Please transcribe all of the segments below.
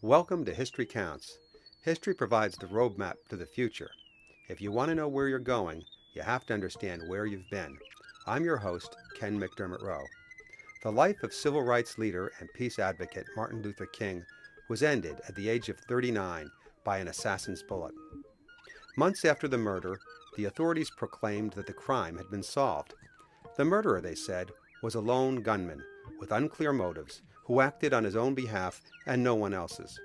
Welcome to History Counts. History provides the roadmap to the future. If you want to know where you're going, you have to understand where you've been. I'm your host, Ken McDermott Rowe. The life of civil rights leader and peace advocate Martin Luther King was ended at the age of 39 by an assassin's bullet. Months after the murder, the authorities proclaimed that the crime had been solved. The murderer, they said, was a lone gunman with unclear motives who acted on his own behalf and no one else's.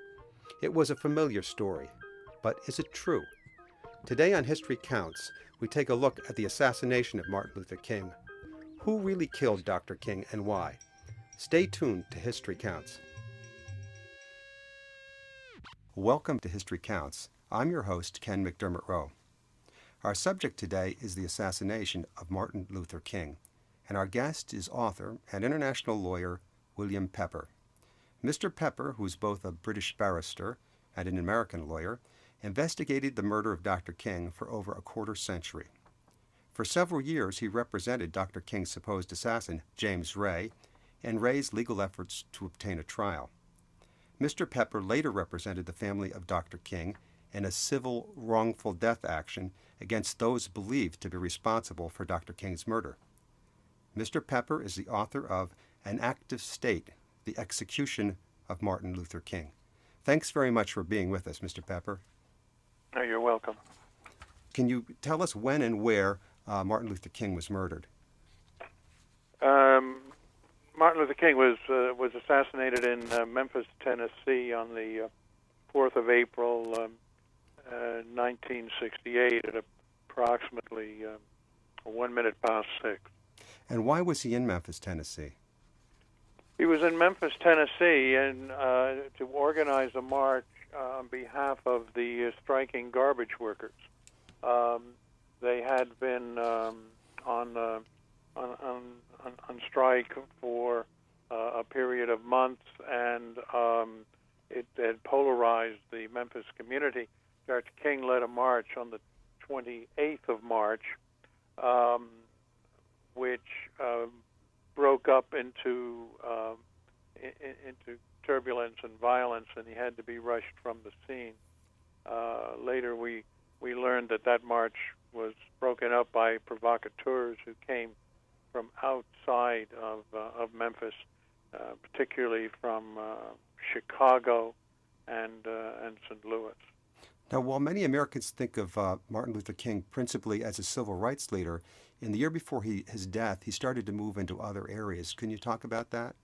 It was a familiar story, but is it true? Today on History Counts, we take a look at the assassination of Martin Luther King. Who really killed Dr. King and why? Stay tuned to History Counts. Welcome to History Counts. I'm your host, Ken McDermott Rowe. Our subject today is the assassination of Martin Luther King, and our guest is author and international lawyer William Pepper. Mr. Pepper, who is both a British barrister and an American lawyer, investigated the murder of Dr. King for over a quarter century. For several years, he represented Dr. King's supposed assassin, James Ray, and Ray's legal efforts to obtain a trial. Mr. Pepper later represented the family of Dr. King in a civil wrongful death action against those believed to be responsible for Dr. King's murder. Mr. Pepper is the author of An Active State, The Execution of Martin Luther King. Thanks very much for being with us, Mr. Pepper. Oh, you're welcome. Can you tell us when and where Martin Luther King was murdered? Martin Luther King was assassinated in Memphis, Tennessee, on the 4th of April, 1968, at approximately 1 minute past 6. And why was he in Memphis, Tennessee? He was in Memphis, Tennessee, and to organize a march on behalf of the striking garbage workers. They had been on strike for a period of months, and it had polarized the Memphis community. Dr. King led a march on the 28th of March, which broke up into turbulence and violence, and he had to be rushed from the scene. Later, we learned that march was broken up by provocateurs who came from outside of Memphis, particularly from Chicago and St. Louis. Now, while many Americans think of Martin Luther King principally as a civil rights leader, in the year before his death, he started to move into other areas. Can you talk about that?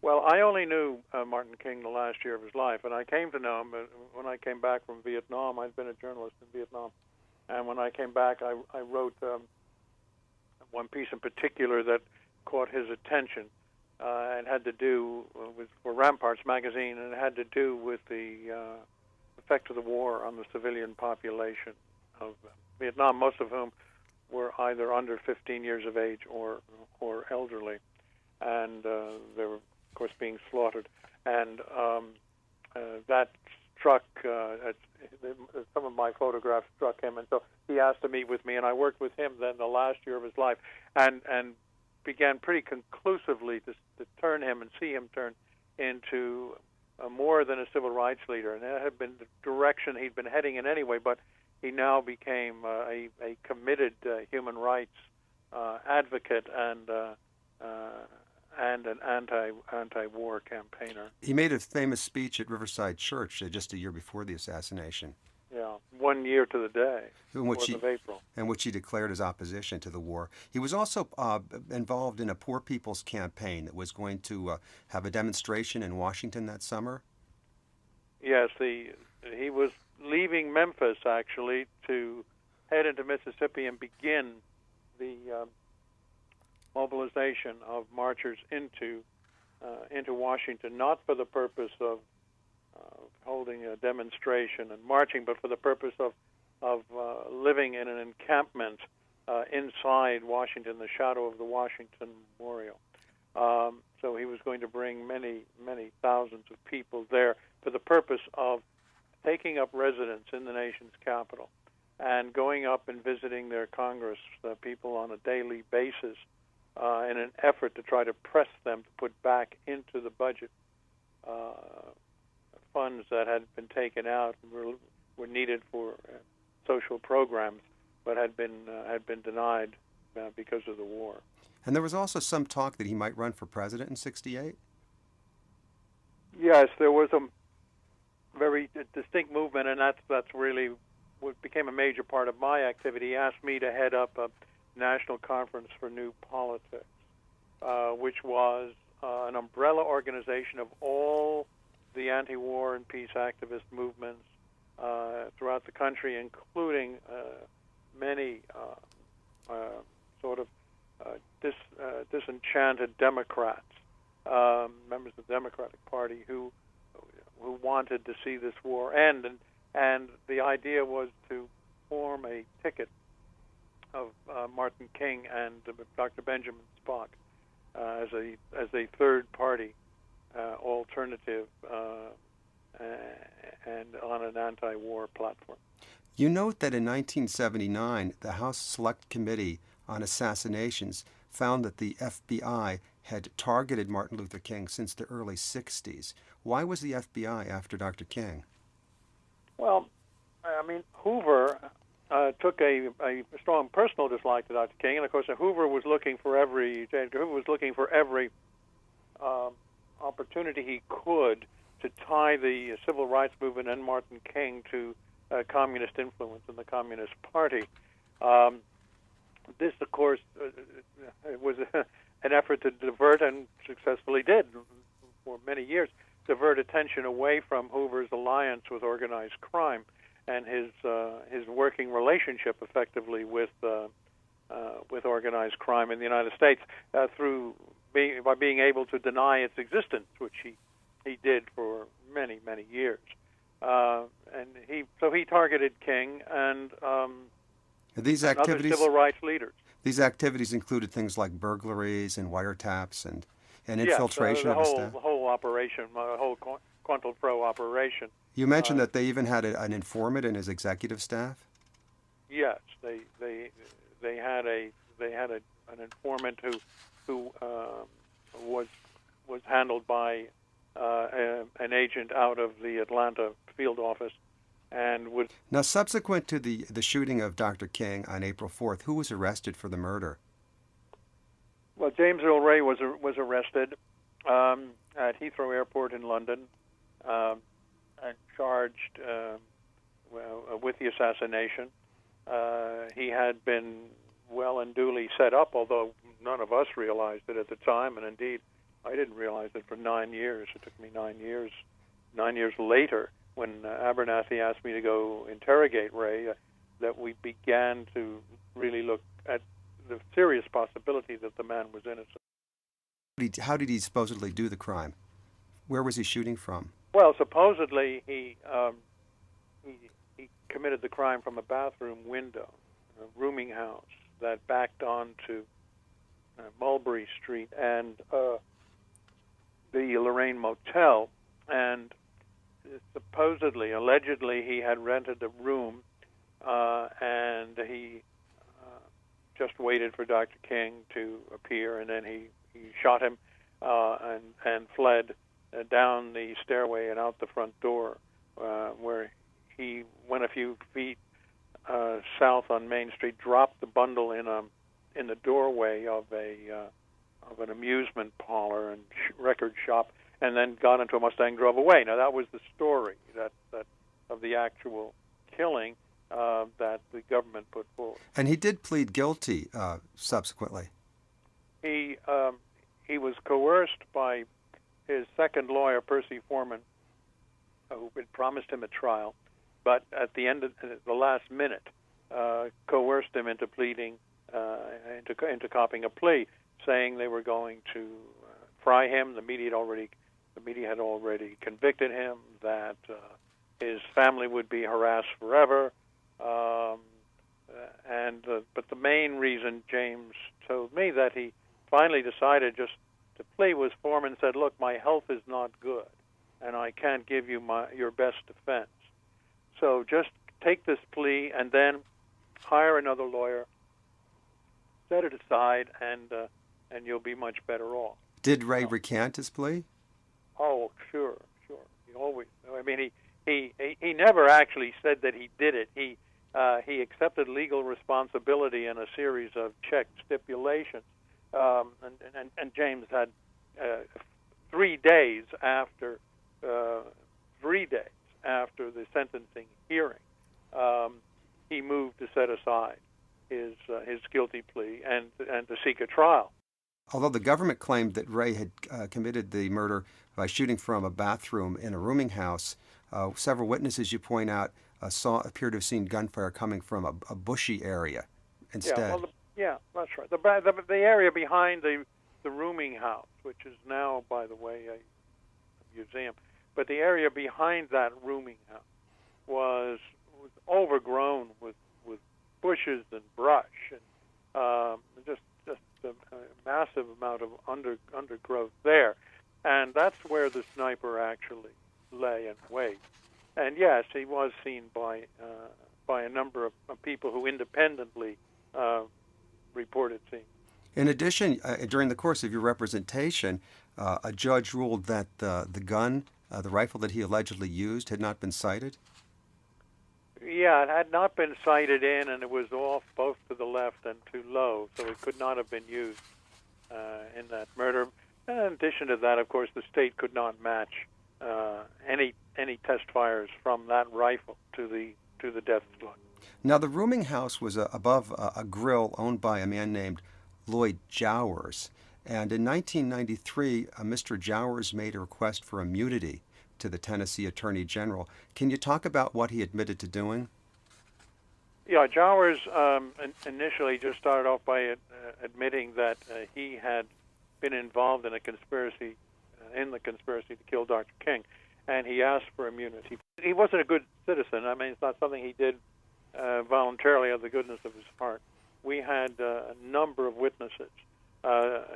Well, I only knew Martin King the last year of his life, and I came to know him when I came back from Vietnam. I'd been a journalist in Vietnam, and when I came back, I wrote one piece in particular that caught his attention. It had to do with for Ramparts magazine, and it had to do with the effect of the war on the civilian population of Vietnam, most of whom were either under 15 years of age or elderly, and they were, of course, being slaughtered. And that struck, some of my photographs struck him, and so he asked to meet with me, and I worked with him then the last year of his life, and began pretty conclusively to turn him and see him turn into more than a civil rights leader. And that had been the direction he'd been heading in anyway, but he now became a committed human rights advocate and an anti-war campaigner. He made a famous speech at Riverside Church just a year before the assassination. Yeah, 1 year to the day, in which 4th of April. In which he declared his opposition to the war. He was also involved in a Poor People's Campaign that was going to have a demonstration in Washington that summer. Yes, he was leaving Memphis, actually, to head into Mississippi and begin the mobilization of marchers into Washington, not for the purpose of holding a demonstration and marching, but for the purpose of living in an encampment inside Washington, the shadow of the Washington Memorial. So he was going to bring many, many thousands of people there for the purpose of taking up residence in the nation's capital and going up and visiting their Congress people on a daily basis in an effort to try to press them to put back into the budget funds that had been taken out and were needed for social programs, but had been denied because of the war. And there was also some talk that he might run for president in '68? Yes, there was a very distinct movement, and that's really what became a major part of my activity. He asked me to head up a National Conference for New Politics, which was an umbrella organization of all the anti-war and peace activist movements throughout the country, including many sort of disenchanted Democrats, members of the Democratic Party, who wanted to see this war end, and the idea was to form a ticket of Martin King and Dr. Benjamin Spock as a third party alternative and on an anti-war platform. You note that in 1979, the House Select Committee on Assassinations found that the FBI had targeted Martin Luther King since the early 60s. Why was the FBI after Dr. King? Well, I mean, Hoover took a strong personal dislike to Dr. King, and of course, Hoover was looking for every opportunity he could to tie the civil rights movement and Martin King to communist influence in the Communist Party. This, of course, was an effort to divert, and successfully did for many years, divert attention away from Hoover's alliance with organized crime and his working relationship, effectively, with organized crime in the United States by being able to deny its existence, which he did for many years. And he targeted King and these activities, other civil rights leaders. These activities included things like burglaries and wiretaps and infiltration of the staff. The whole operation, the whole COINTELPRO operation. You mentioned that they even had an informant in his executive staff. Yes, they had an informant who was handled by an agent out of the Atlanta field office, and would. Now, subsequent to the shooting of Dr. King on April 4th, who was arrested for the murder? Well, James Earl Ray was arrested at Heathrow Airport in London and charged with the assassination. He had been well and duly set up, although none of us realized it at the time, and indeed I didn't realize it for 9 years. It took me 9 years. 9 years later, when Abernathy asked me to go interrogate Ray, that we began to really look at the serious possibility that the man was innocent. How did he supposedly do the crime? Where was he shooting from? Well, supposedly he committed the crime from a bathroom window, a rooming house that backed onto Mulberry Street and the Lorraine Motel, and allegedly, he had rented a room, and he just waited for Dr. King to appear, and then he shot him and fled down the stairway and out the front door, where he went a few feet south on Main Street, dropped the bundle in the doorway of an amusement parlor and record shop, and then got into a Mustang, drove away. Now, that was the story that of the actual killing that the government put forward. And he did plead guilty subsequently. He was coerced by his second lawyer, Percy Foreman, who had promised him a trial, but at the end of the last minute, coerced him into pleading, into copping a plea, saying they were going to fry him. The media had already convicted him, that his family would be harassed forever. But the main reason James told me that he finally decided just to plea was Foreman said, "Look, my health is not good, and I can't give you your best defense. So just take this plea and then hire another lawyer, set it aside, and you'll be much better off." Did Ray recant his plea? Oh, sure. sure. He always. I mean, he never actually said that he did it. He accepted legal responsibility in a series of check stipulations. And James had 3 days after 3 days after the sentencing hearing, he moved to set aside his guilty plea and to seek a trial. Although the government claimed that Ray had committed the murder by shooting from a bathroom in a rooming house, several witnesses, you point out, appear to have seen gunfire coming from a bushy area instead. That's right. The area behind the rooming house, which is now, by the way, a museum, but the area behind that rooming house was overgrown with bushes and brush and just a massive amount of undergrowth there, and that's where the sniper actually lay and wait. And yes, he was seen by a number of people who independently reported seeing. In addition, during the course of your representation, a judge ruled that the gun, the rifle that he allegedly used, had not been sighted? Yeah, it had not been sighted in, and it was off both to the left and too low, so it could not have been used in that murder. And in addition to that, of course, the state could not match any test fires from that rifle to the death slug. Now, the rooming house was above a grill owned by a man named Lloyd Jowers, and in 1993, Mr. Jowers made a request for immunity to the Tennessee Attorney General. Can you talk about what he admitted to doing? Yeah, Jowers initially just started off by admitting that he had been involved in a conspiracy, in the conspiracy to kill Dr. King, and he asked for immunity. He wasn't a good citizen. I mean, it's not something he did voluntarily out of the goodness of his heart. We had a number of witnesses,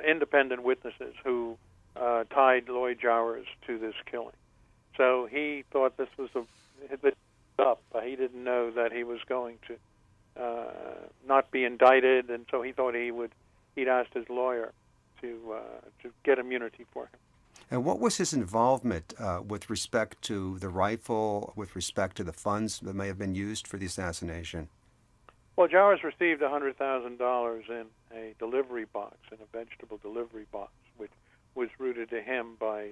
independent witnesses, who tied Lloyd Jowers to this killing. So he thought this was a bit up. He didn't know that he was going to not be indicted, and so he thought he'd asked his lawyer to get immunity for him. And what was his involvement with respect to the rifle, with respect to the funds that may have been used for the assassination? Well, Jowers received $100,000 in a delivery box, in a vegetable delivery box, which was routed to him by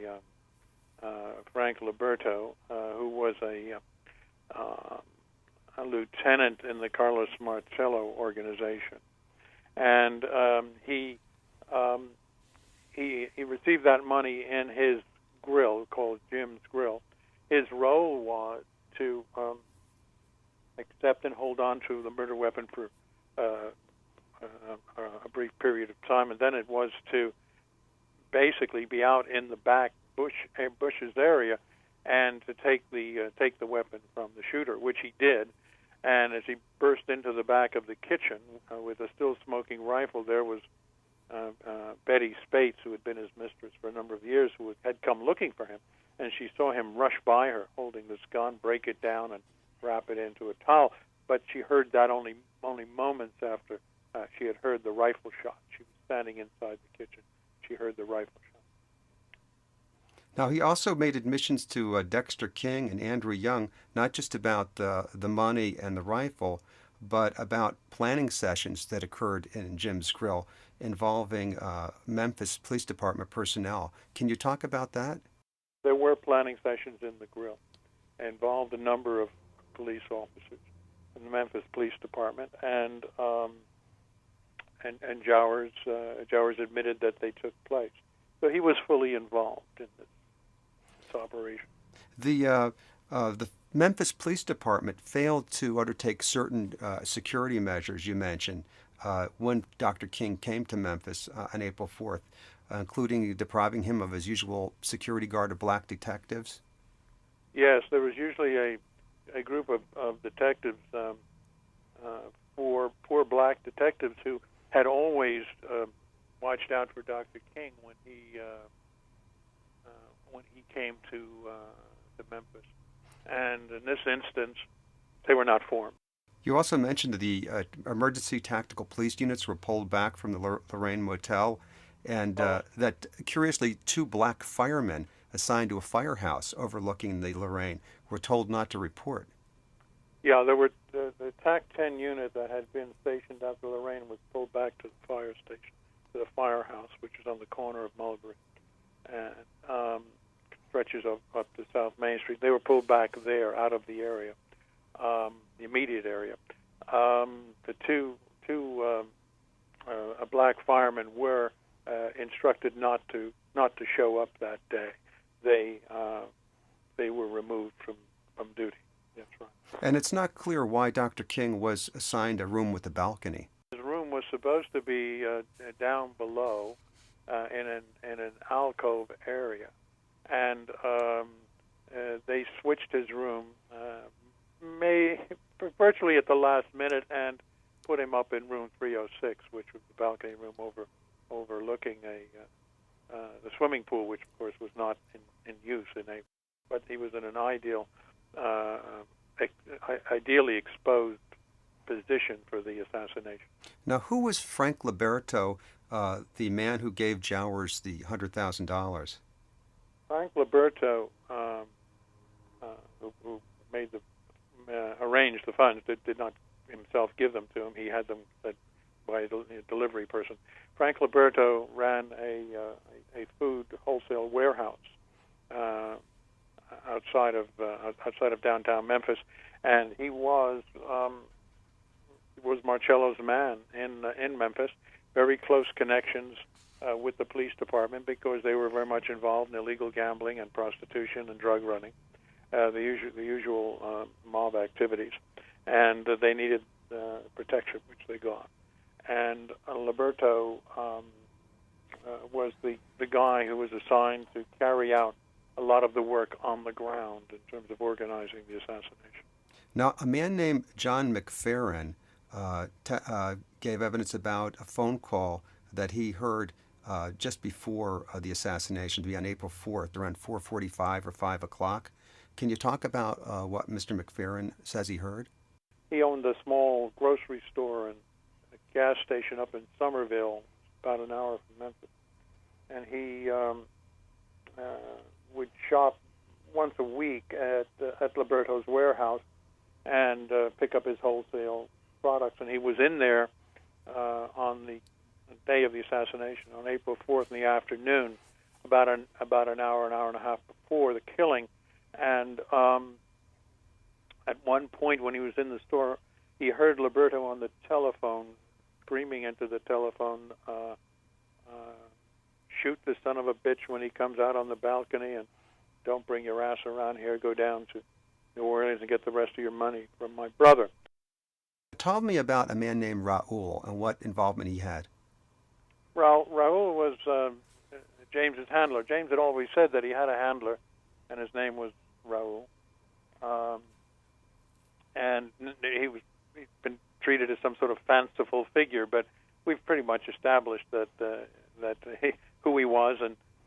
Frank Liberto, who was a lieutenant in the Carlos Marcello organization, and he received that money in his grill called Jim's Grill. His role was to accept and hold on to the murder weapon for a brief period of time, and then it was to basically be out in the back bushes area and to take the weapon from the shooter, which he did. And as he burst into the back of the kitchen with a still smoking rifle, there was Betty Spates, who had been his mistress for a number of years, who had come looking for him, and she saw him rush by her holding this gun, break it down, and wrap it into a towel. But she heard that only moments after she had heard the rifle shot. She was standing inside the kitchen. She heard the rifle shot. Now, he also made admissions to Dexter King and Andrew Young, not just about the money and the rifle, but about planning sessions that occurred in Jim's Grill involving Memphis Police Department personnel. Can you talk about that? There were planning sessions in the grill. It involved a number of police officers in the Memphis Police Department, and Jowers admitted that they took place. So he was fully involved in this operation. The Memphis Police Department failed to undertake certain security measures you mentioned when Dr. King came to Memphis on April 4th, including depriving him of his usual security guard of black detectives? Yes, there was usually a group of detectives, four black detectives who had always watched out for Dr. King when he came to Memphis. And in this instance, they were not formed. You also mentioned that the emergency tactical police units were pulled back from the Lorraine Motel, and that, curiously, 2 black firemen assigned to a firehouse overlooking the Lorraine were told not to report. Yeah, there were the TAC-10 unit that had been stationed at the Lorraine was pulled back to the fire station, to the firehouse, which is on the corner of Mulberry, and stretches up to South Main Street. They were pulled back there, out of the area, the immediate area. The two black firemen were instructed not to show up that day. They were removed from duty. That's right. And it's not clear why Dr. King was assigned a room with a balcony. His room was supposed to be down below in an alcove area, and they switched his room virtually at the last minute and put him up in room 306, which was the balcony room overlooking the swimming pool, which of course was not in use but he was in an ideally exposed position for the assassination. Now, who was Frank Liberto, the man who gave Jowers the $100,000? Frank Liberto, who made arranged the funds, did not himself give them to him. He had them by a delivery person. Frank Liberto ran a food wholesale warehouse outside of downtown Memphis, and he was Marcello's man in Memphis. Very close connections with the police department because they were very much involved in illegal gambling and prostitution and drug running, the usual mob activities, and they needed protection, which they got. And Liberto was the guy who was assigned to carry out a lot of the work on the ground in terms of organizing the assassination. Now, a man named John McFerrin gave evidence about a phone call that he heard just before the assassination, to be on April 4th, around 4:45 or 5 o'clock. Can you talk about what Mr. McFerrin says he heard? He owned a small grocery store and a gas station up in Somerville, about an hour from Memphis. And he would shop once a week at Liberto's warehouse and pick up his wholesale products. And he was in there on the day of the assassination, on April 4th in the afternoon, about an hour and a half before the killing. And at one point when he was in the store, he heard Liberto on the telephone screaming into the telephone, shoot the son of a bitch when he comes out on the balcony, and don't bring your ass around here, go down to New Orleans and get the rest of your money from my brother. Tell me about a man named Raoul and what involvement he had. Raoul was James's handler. James had always said that he had a handler, and his name was Raoul. And he'd been treated as some sort of fanciful figure, but we've pretty much established that who he was,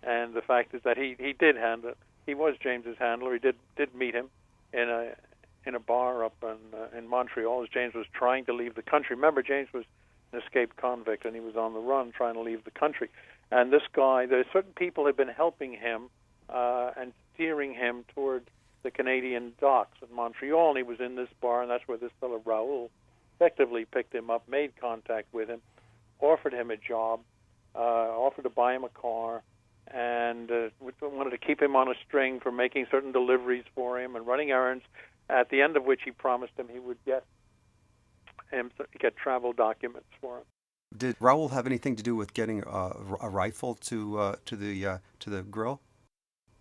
and the fact is that he did handle. He was James's handler. He did meet him in a bar up in Montreal as James was trying to leave the country. Remember, James was an escaped convict, and he was on the run trying to leave the country. And this guy, there certain people had been helping him and steering him toward the Canadian docks in Montreal, and he was in this bar, and that's where this fellow Raoul effectively picked him up, made contact with him, offered him a job, offered to buy him a car, and wanted to keep him on a string for making certain deliveries for him and running errands, at the end of which he promised him he would get travel documents for him. Did Raoul have anything to do with getting a rifle to the grill?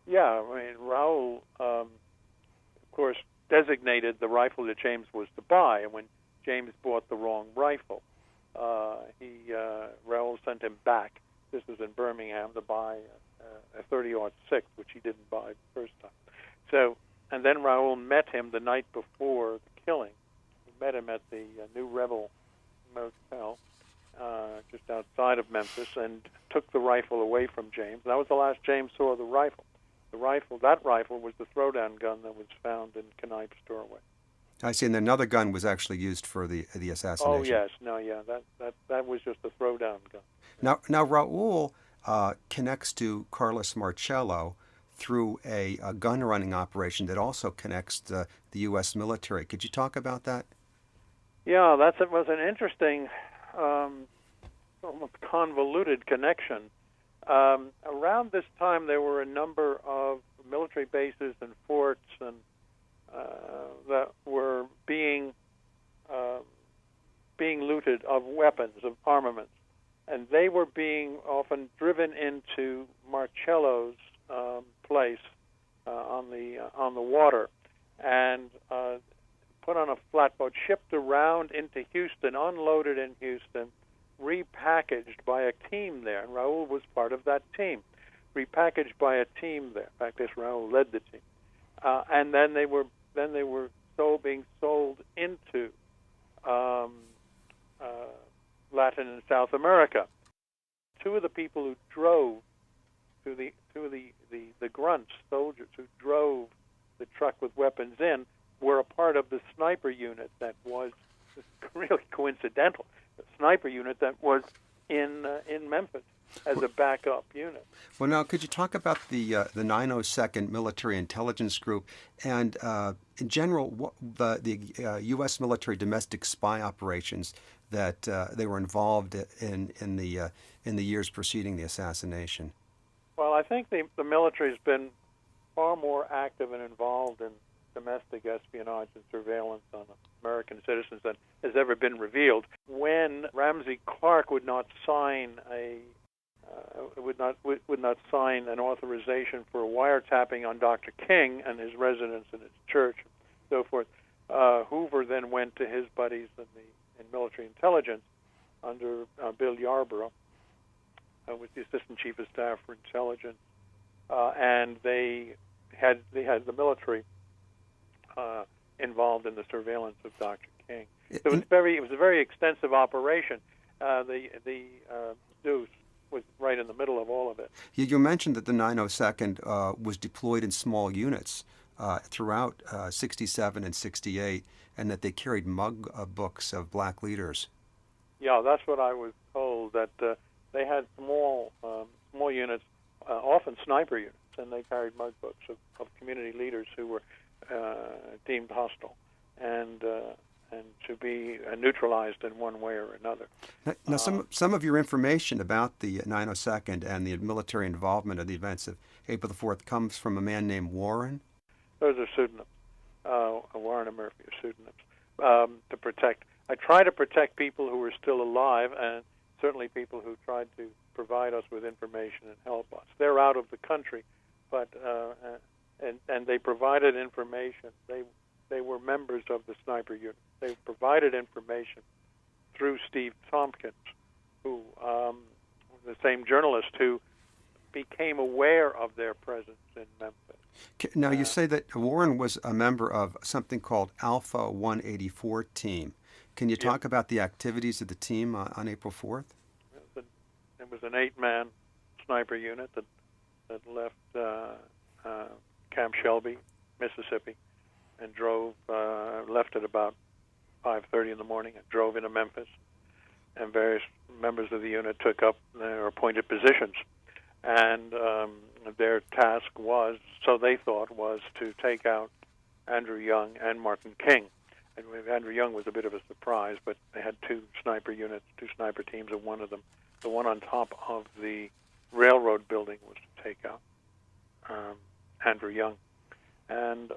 Yeah, I mean, Raoul, of course, designated the rifle that James was to buy, and when James bought the wrong rifle, Raoul sent him back. This was in Birmingham to buy a 30-06, which he didn't buy the first time. So, and then Raoul met him the night before the killing. He met him at the New Rebel Motel, just outside of Memphis, and took the rifle away from James. That was the last James saw of the rifle. That rifle was the throwdown gun that was found in Knipe's doorway. I see, and another gun was actually used for the assassination. Oh yes, that was just a throwdown gun. Now Raoul connects to Carlos Marcello through a gun running operation that also connects the U.S. military. Could you talk about that? Yeah, that was an interesting, almost convoluted connection. Around this time, there were a number of military bases and forts and that were being looted of weapons, of armaments, and they were being often driven into Marcello's place on the water, and put on a flatboat, shipped around into Houston, unloaded in Houston, repackaged by a team there. And Raul was part of that team, repackaged by a team there. In fact, this Raul led the team, and then they were being sold into Latin and South America. Two of the people who drove the grunts, soldiers who drove the truck with weapons in, were a part of the sniper unit that was really coincidental. The sniper unit that was in Memphis as a backup unit. Well, now, could you talk about the 902nd Military Intelligence Group and, in general, the U.S. military domestic spy operations that they were involved in the years preceding the assassination? Well, I think the military has been far more active and involved in domestic espionage and surveillance on American citizens than has ever been revealed. When Ramsey Clark would not sign an authorization for wiretapping on Dr. King and his residence and his church, and so forth, Hoover then went to his buddies in military intelligence under Bill Yarborough, who was the assistant chief of staff for intelligence, and they had the military involved in the surveillance of Dr. King. So it was a very extensive operation. The Deuce was right in the middle of all of it. You mentioned that the 902nd was deployed in small units throughout 67 and 68, and that they carried mug books of black leaders. Yeah, that's what I was told, that they had small units, often sniper units, and they carried mug books of community leaders who were deemed hostile and to be neutralized in one way or another. Now some of your information about the 902nd and the military involvement of the events of April the 4th comes from a man named Warren? Those are pseudonyms. Warren and Murphy are pseudonyms to protect. I try to protect people who are still alive, and certainly people who tried to provide us with information and help us. They're out of the country, but and they provided information. They were members of the sniper unit. They provided information through Steve Tompkins, who the same journalist who became aware of their presence in Memphis. Now, you say that Warren was a member of something called Alpha 184 team. Can you talk about the activities of the team on April 4th? It was an 8-man sniper unit that left Camp Shelby, Mississippi, and left at about 5:30 in the morning and drove into Memphis. And various members of the unit took up their appointed positions. And their task was, so they thought, was to take out Andrew Young and Martin King. And Andrew Young was a bit of a surprise, but they had two sniper units, two sniper teams, and one of them, the one on top of the railroad building, was to take out Andrew Young. And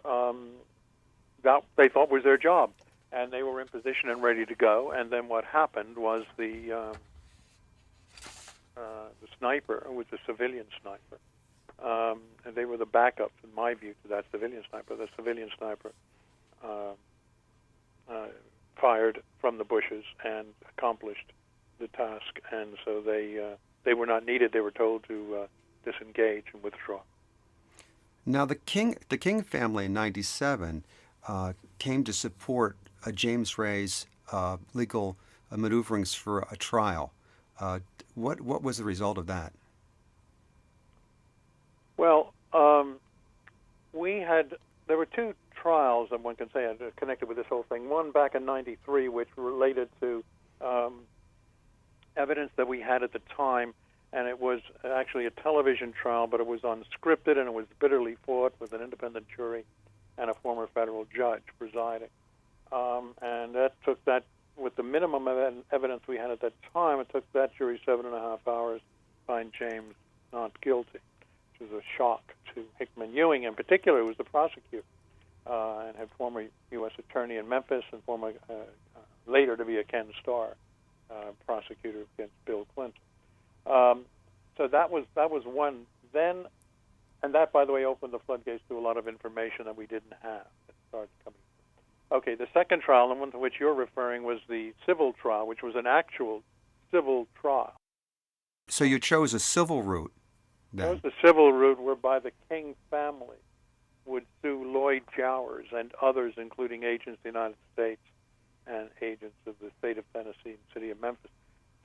that they thought was their job. And they were in position and ready to go. And then what happened was the sniper was a civilian sniper. And they were the backup, in my view, to that civilian sniper. The civilian sniper fired from the bushes and accomplished the task. And so they were not needed. They were told to disengage and withdraw. Now, the King family in '97 came to support James Ray's legal maneuverings for a trial. What was the result of that? Well, there were two trials that one can say connected with this whole thing. One back in '93, which related to evidence that we had at the time and it was actually a television trial, but it was unscripted, and it was bitterly fought with an independent jury and a former federal judge presiding. And that took that, with the minimum of evidence we had at that time, it took that jury 7.5 hours to find James not guilty, which was a shock to Hickman Ewing in particular, who was the prosecutor, and had former U.S. attorney in Memphis and former, later to be a Ken Starr, prosecutor against Bill Clinton. So that was one. Then, and that, by the way, opened the floodgates to a lot of information that we didn't have. It started coming. Okay, the second trial, the one to which you're referring, was the civil trial, which was an actual civil trial. So you chose a civil route then? That was the civil route whereby the King family would sue Lloyd Jowers and others, including agents of the United States and agents of the state of Tennessee and city of Memphis,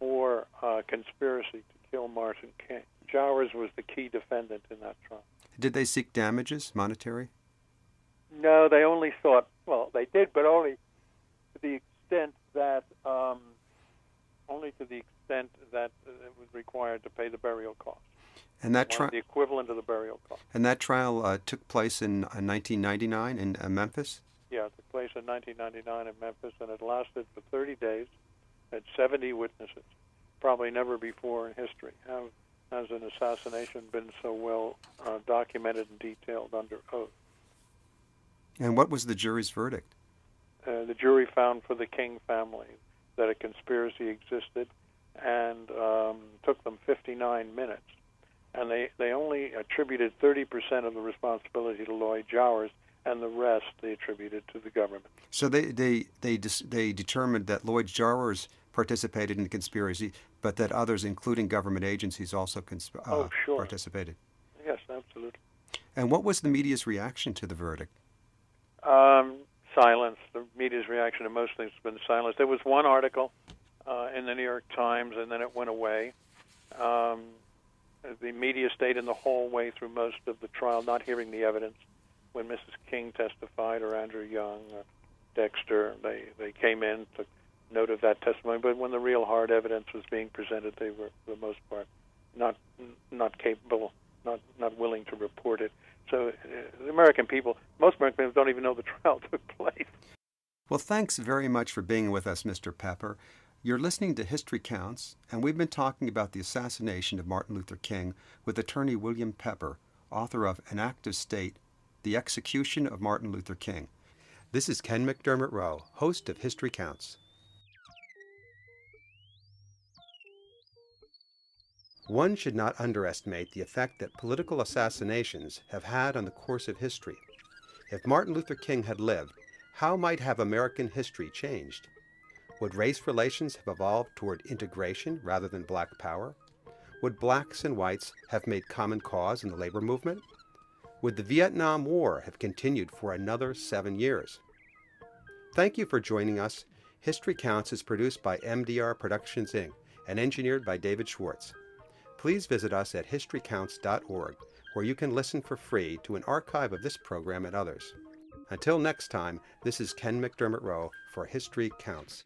for conspiracy to kill Martin King. Jowers was the key defendant in that trial. Did they seek damages, monetary? No, they only sought, well, they did, but only to the extent that it was required to pay the burial costs. And that the equivalent of the burial cost. And that trial took place in 1999 in Memphis? Yeah, it took place in 1999 in Memphis, and it lasted for 30 days, had 70 witnesses. Probably never before in history has an assassination been so well documented and detailed under oath. And what was the jury's verdict? The jury found for the King family that a conspiracy existed, and took them 59 minutes. And they only attributed 30% of the responsibility to Lloyd Jowers, and the rest they attributed to the government. So they determined that Lloyd Jowers participated in the conspiracy, but that others, including government agencies, also participated. Yes, absolutely. And what was the media's reaction to the verdict? Silence. The media's reaction to most things has been silence. There was one article in the New York Times, and then it went away. The media stayed in the hallway through most of the trial, not hearing the evidence. When Mrs. King testified, or Andrew Young, or Dexter, they came in, took note of that testimony. But when the real hard evidence was being presented, they were, for the most part, not capable, not willing to report it. So the American people, most American people, don't even know the trial took place. Well, thanks very much for being with us, Mr. Pepper. You're listening to History Counts, and we've been talking about the assassination of Martin Luther King with attorney William Pepper, author of An Act of State, The Execution of Martin Luther King. This is Ken McDermott Rowe, host of History Counts. One should not underestimate the effect that political assassinations have had on the course of history. If Martin Luther King had lived, how might have American history changed? Would race relations have evolved toward integration rather than black power? Would blacks and whites have made common cause in the labor movement? Would the Vietnam War have continued for another 7 years? Thank you for joining us. History Counts is produced by MDR Productions, Inc. and engineered by David Schwartz. Please visit us at historycounts.org, where you can listen for free to an archive of this program and others. Until next time, this is Ken McDermott Rowe for History Counts.